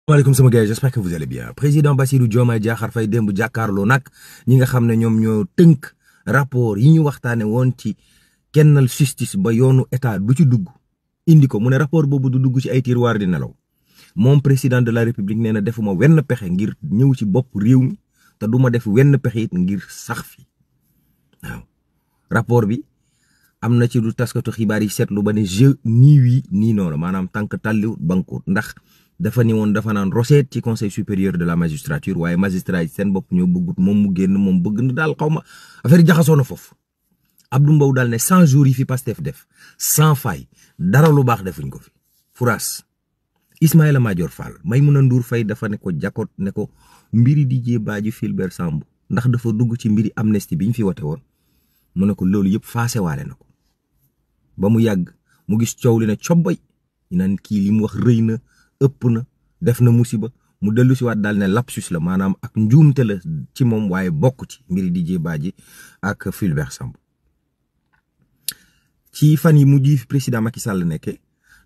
Waaleykum sama gars, j'espère que vous allez bien. Président Bassirou Diomaye Diakhar Faye démb jàkkaarloo nag ñi nga xam ne ñoom ñoo tënk rapport yi ñu waxtaane woon ci kennal justice ba yoonu état bu ci dugg indi ko mu ne rapport boobu du dugg ci ay tiroir di nelaw moom président de la république nee na defuma wenn pexe ngir ñëw ci bopp réew mi te duma def wenn pexe it ngir sax fi waaw rapport bi am na ci du taskatu xibaar yi seetlu ba ne je nii wii nii noonu maanaam tànk tàlliwut bankuut ndax dafa ni woon dafa naan recette ci conseil supérieur de la magistrature waaye magistrat yi seen bopp ñoo bëggut moom mu génn moom bëgg na daal xaw ma affaire yi jaxasoo na foofu Abdou Mbow daal ne 100 jours yi fi Pastef def sans faille dara lu baax defuñ ko fi Fouras Ismaïla Madior Fall Maïmouna Ndour Faye dafa ne ko jakot ne ko mbiri Didier Badji Fulbert Sambou ndax dafa dugg ci mbiri amnistie bi ñu fi wote woon mu ne ko loolu yëpp faase waale na ko ba mu yàgg mu gis coow li ne cobboy ñu naan kii li mu wax rëy na ëpp na def na musiba mu dellu si waat daal ne lapsus la maanaam ak njuumte la ci moom waaye bokk ci mbiri Didier Badji ak Fulbert Sambou ci fan yi mujj fi président Macky Sall nekke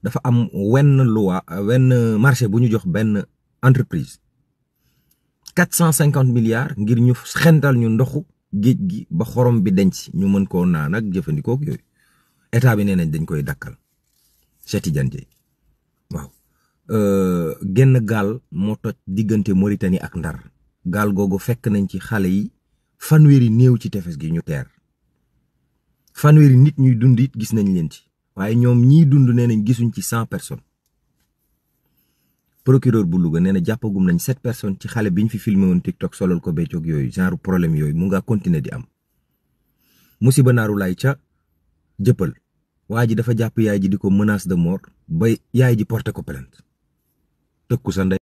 dafa am wenn loi wenn marché bu ñu jox benn entreprise 450 milliards ngir ñu xental ñu ndoxu géej gi ba xorom bi denc ñu mën koo naan ak jëfandikoo ak yooyu état bi nee nañ dañ koy dakkal Cheikh Tidiane Dièye waaw genn gaal moo toj diggante Mauritanie ak Ndar gaal googu fekk nañ ci xale yi fanweeri néew ci tefes gi ñu teer fanweeri nit ñuy dund it gis nañ leen ci waaye ñoom ñiy dund nee nañ gisuñ ci 100 personnes procureur bu Louga nee na jàppagum nañ 7 personnes ci xale biñ fi filmé woon TikTok solal ko béccoog yooyu genre problème yooyu mu nga continuer di am musiba naaru laay ca jëppal waa ji dafa jàpp yaay ji di ko menace de mort ba yaay ji porté ko plainte tëkku sa ndey